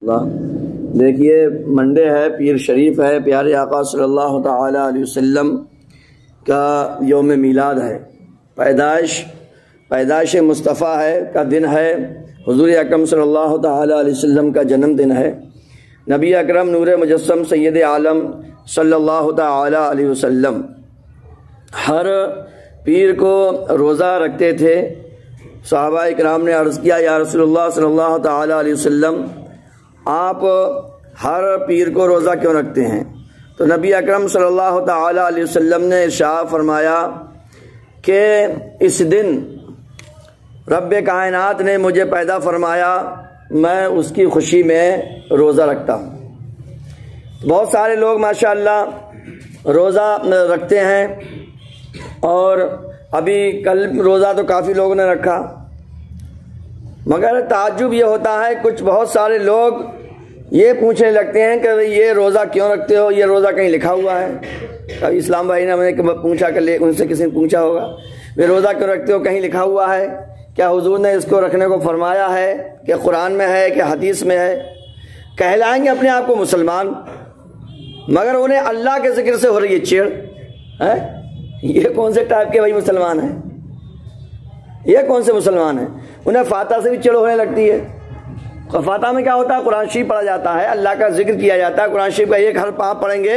دیکھیے منڈے ہے، پیر شریف ہے، پیارے آقا صلی اللہ تعالی علیہ وسلم کا یوم میلاد ہے، پیدائش مصطفیٰ ہے کا دن ہے، حضور اکرم صلی اللہ تعالی علیہ وسلم کا جنم دن ہے۔ نبی اکرم نور مجسم سید عالم صلی اللہ تعالی علیہ وسلم ہر پیر کو روزہ رکھتے تھے۔ صحابہ اکرام نے عرض کیا، یا رسول اللہ صلی اللہ تعالی علیہ وسلم آپ ہر پیر کو روزہ کیوں رکھتے ہیں؟ تو نبی اکرم صلی اللہ تعالی علیہ وسلم نے ارشاد فرمایا کہ اس دن رب کائنات نے مجھے پیدا فرمایا، میں اس کی خوشی میں روزہ رکھتا ہوں۔ بہت سارے لوگ ماشاءاللہ روزہ رکھتے ہیں، اور ابھی کل روزہ تو کافی لوگوں نے رکھا، مگر تعجب یہ ہوتا ہے کچھ بہت سارے لوگ یہ پوچھنے لگتے ہیں کہ یہ روزہ کیوں رکھتے ہو، یہ روزہ کہیں لکھا ہوا ہے؟ کبھی اسلام بھائی نے پوچھا کہ ان سے کسی نے پوچھا ہوگا یہ روزہ کیوں رکھتے ہو، کہیں لکھا ہوا ہے کیا؟ حضور نے اس کو رکھنے کو فرمایا ہے کہ قرآن میں ہے کہ حدیث میں ہے؟ کہلائیں گے اپنے آپ کو مسلمان، مگر انہیں اللہ کے ذکر سے ہو رہی ہے چڑ ہے۔ یہ کون سے ٹائپ کے بھائی مسلمان ہیں؟ یہ کون سے مسلمان ہیں؟ انہیں فاتحہ سے بھی چڑ ہونے لگتی ہے۔ فاتحہ میں کیا ہوتا ہے؟ قرآن شریف پڑھا جاتا ہے، اللہ کا ذکر کیا جاتا ہے، قرآن شریف کا ایک حرف آپ پڑھیں گے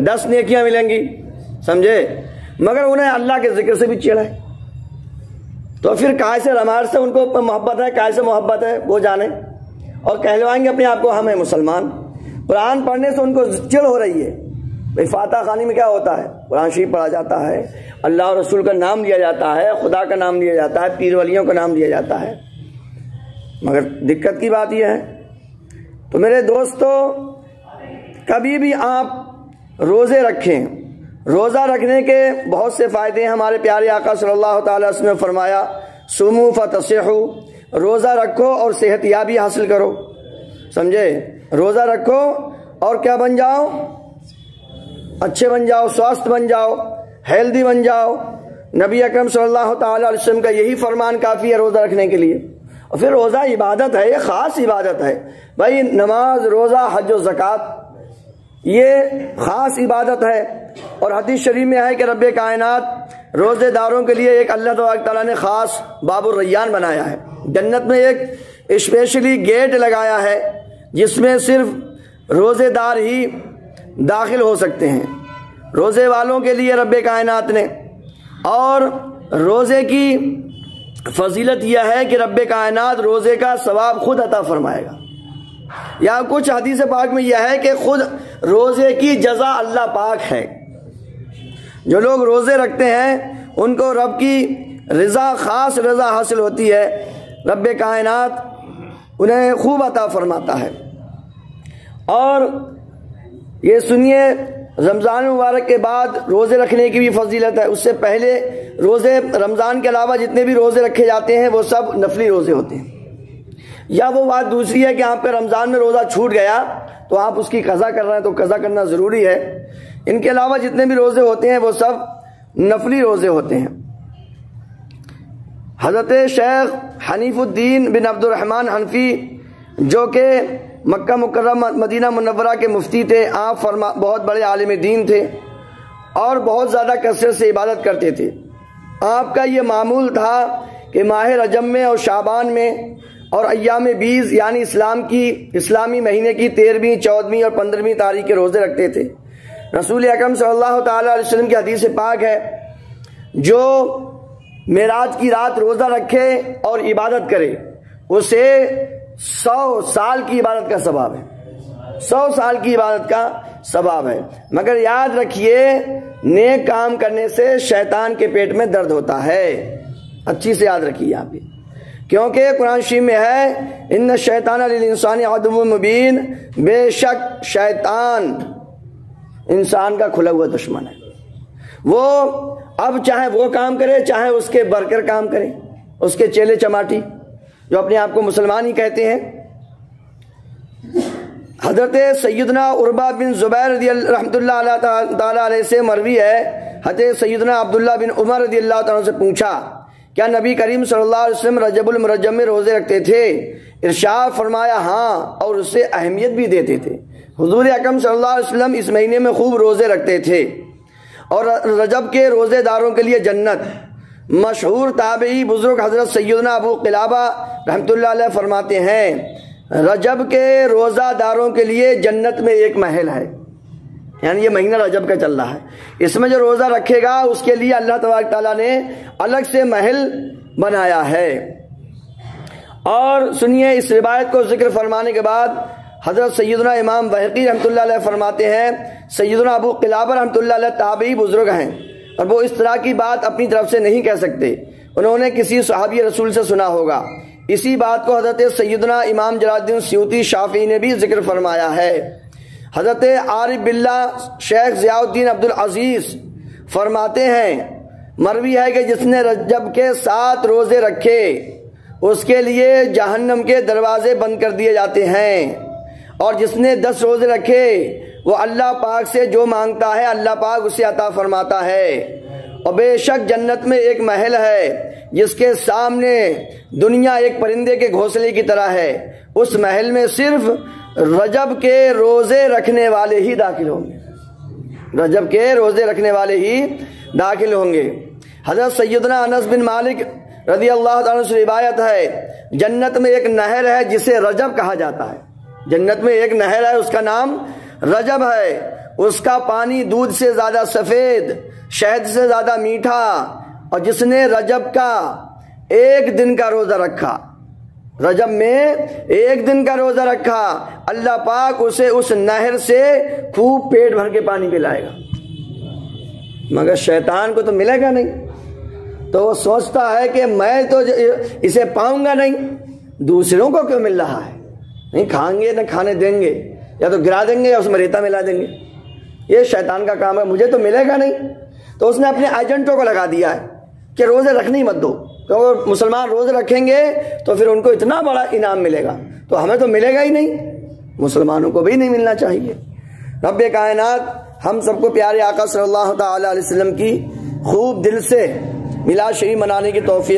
10 نیکیاں ملیں گی، سمجھے؟ مگر انہیں اللہ کے ذکر سے بھی چڑ ہے۔ تو پھر کائے سے رمار سے ان کو محبت ہے، کائے سے محبت ہے وہ جانے، اور کہلوائیں گے اپنے آپ کو ہم ہیں مسلمان۔ قرآن پڑھنے سے ان کو چڑ ہو رہی ہے۔ بھائی فاتحہ خوانی میں کیا ہوتا ہے؟ قرآن شریف پڑھا جاتا ہے، اللہ اور رسول کا نام لیا جاتا ہے، خدا کا نام لیا جاتا ہے، پیر ولیوں کا نام لیا جاتا ہے، مگر دقت کی بات یہ ہے۔ تو میرے دوستو، کبھی بھی آپ روزے رکھیں، روزہ رکھنے کے بہت سے فائدے ہیں۔ ہمارے پیارے آقا صلی اللہ تعالی وسلم نے فرمایا، صوموا فتصحوا، روزہ رکھو اور صحت یابی حاصل کرو، سمجھے؟ روزہ رکھو اور کیا بن جاؤ؟ اچھے بن جاؤ، سوستھ بن جاؤ، ہیلدی بن جاؤ۔ نبی اکرم صلی اللہ تعالی علیہ وسلم کا یہی فرمان کافی ہے روزہ رکھنے کے لیے۔ اور پھر روزہ عبادت ہے، یہ خاص عبادت ہے بھائی، نماز، روزہ، حج و زکوٰۃ یہ خاص عبادت ہے۔ اور حدیث شریف میں ہے کہ رب کائنات روزے داروں کے لیے ایک اللہ تبارک تعالیٰ نے خاص باب الریان بنایا ہے، جنت میں ایک اسپیشلی گیٹ لگایا ہے جس میں صرف روزے دار ہی داخل ہو سکتے ہیں، روزے والوں کے لیے رب کائنات نے۔ اور روزے کی فضیلت یہ ہے کہ رب کائنات روزے کا ثواب خود عطا فرمائے گا، یا کچھ حدیث پاک میں یہ ہے کہ خود روزے کی جزا اللہ پاک ہے۔ جو لوگ روزے رکھتے ہیں ان کو رب کی رضا، خاص رضا حاصل ہوتی ہے، رب کائنات انہیں خوب عطا فرماتا ہے۔ اور یہ سنیے، رمضان مبارک کے بعد روزے رکھنے کی بھی فضیلت ہے۔ اس سے پہلے روزے، رمضان کے علاوہ جتنے بھی روزے رکھے جاتے ہیں وہ سب نفلی روزے ہوتے ہیں۔ یا وہ بات دوسری ہے کہ آپ کا رمضان میں روزہ چھوٹ گیا تو آپ اس کی قضا کر رہے ہیں تو قضا کرنا ضروری ہے۔ ان کے علاوہ جتنے بھی روزے ہوتے ہیں وہ سب نفلی روزے ہوتے ہیں۔ حضرت شیخ حنیف الدین بن عبد الرحمن حنفی، جو کہ مکہ مکرمہ مدینہ منورہ کے مفتی تھے، آپ بہت بڑے عالم دین تھے اور بہت زیادہ کثرت سے عبادت کرتے تھے۔ آپ کا یہ معمول تھا کہ ماہ رجب میں اور شعبان میں اور ایام بیز یعنی اسلامی مہینے کی 13ویں، 14ویں اور 15ویں تاریخ کے روزے رکھتے تھے۔ رسول اکرم صلی اللہ تعالی علیہ وسلم کی حدیث پاک ہے، جو معراج کی رات روزہ رکھے اور عبادت کرے اسے 100 سال کی عبادت کا ثواب ہے، 100 سال کی عبادت کا ثواب ہے۔ مگر یاد رکھیے، نیک کام کرنے سے شیطان کے پیٹ میں درد ہوتا ہے، اچھی سے یاد رکھیے آپ یہ، کیونکہ قرآن شریف میں ہے، ان الشیطان للانسان عدو مبین، بے شک شیطان انسان کا کھلا ہوا دشمن ہے۔ وہ اب چاہے وہ کام کرے، چاہے اس کے برکر کام کرے، اس کے چیلے چماٹی جو اپنے آپ کو مسلمان ہی کہتے ہیں۔ حضرت سیدنا عروہ بن زبیر رحمۃ اللہ تعالیٰ علیہ سے مروی ہے، حضرت سیدنا عبداللہ بن عمر رضی اللہ تعالیٰ سے پوچھا کیا نبی کریم صلی اللہ علیہ وسلم رجب المرجب میں روزے رکھتے تھے؟ ارشاد فرمایا ہاں، اور اسے اہمیت بھی دیتے تھے۔ حضور اکرم صلی اللہ علیہ وسلم اس مہینے میں خوب روزے رکھتے تھے، اور رجب کے روزے داروں کے لیے جنت۔ مشہور تابعی بزرگ حضرت سیدنا ابو قلابہ رحمۃ اللہ علیہ فرماتے ہیں رجب کے روزہ داروں کے لیے جنت میں ایک محل ہے، یعنی یہ مہینہ رجب کا چل رہا ہے، اس میں جو روزہ رکھے گا اس کے لیے اللہ تبارک تعالیٰ نے الگ سے محل بنایا ہے۔ اور سنیے اس روایت کو ذکر فرمانے کے بعد حضرت سیدنا امام بہقی رحمۃ اللہ علیہ فرماتے ہیں سیدنا ابو قلابہ رحمۃ اللہ علیہ تابعی بزرگ ہیں، اور وہ اس طرح کی بات اپنی طرف سے نہیں کہہ سکتے، انہوں نے کسی صحابی رسول سے سنا ہوگا۔ اسی بات کو حضرت سیدنا امام جلال الدین سیوطی شافعی نے بھی ذکر فرمایا ہے۔ حضرت عارف باللہ شیخ ضیاء الدین عبد العزیز فرماتے ہیں مروی ہے کہ جس نے رجب کے 7 روزے رکھے اس کے لیے جہنم کے دروازے بند کر دیے جاتے ہیں، اور جس نے 10 روزے رکھے وہ اللہ پاک سے جو مانگتا ہے اللہ پاک اسے عطا فرماتا ہے۔ اور بے شک جنت میں ایک محل ہے جس کے سامنے دنیا ایک پرندے کے گھونسلے کی طرح ہے، اس محل میں صرف رجب کے روزے رکھنے والے ہی داخل ہوں گے، رجب کے روزے رکھنے والے ہی داخل ہوں گے۔ حضرت سیدنا انس بن مالک رضی اللہ تعالیٰ سے روایت ہے جنت میں ایک نہر ہے جسے رجب کہا جاتا ہے، جنت میں ایک نہر ہے اس کا نام رجب ہے، اس کا پانی دودھ سے زیادہ سفید، شہد سے زیادہ میٹھا، اور جس نے رجب کا 1 دن کا روزہ رکھا، رجب میں 1 دن کا روزہ رکھا، اللہ پاک اسے اس نہر سے خوب پیٹ بھر کے پانی پلائے گا۔ مگر شیطان کو تو ملے گا نہیں، تو وہ سوچتا ہے کہ میں تو اسے پاؤں گا نہیں، دوسروں کو کیوں مل رہا ہے، نہیں کھائیں گے نہ کھانے دیں گے، یا تو گرا دیں گے یا اس میں ریتا ملا دیں گے، یہ شیطان کا کام ہے، مجھے تو ملے گا نہیں۔ تو اس نے اپنے ایجنٹوں کو لگا دیا ہے کہ روزے رکھنے ہی مت دو، کیونکہ مسلمان روزے رکھیں گے تو پھر ان کو اتنا بڑا انعام ملے گا، تو ہمیں تو ملے گا ہی نہیں، مسلمانوں کو بھی نہیں ملنا چاہیے۔ رب کائنات ہم سب کو پیارے آقا صلی اللہ تعالی علیہ وسلم کی خوب دل سے میلاد شریف منانے کی توفیق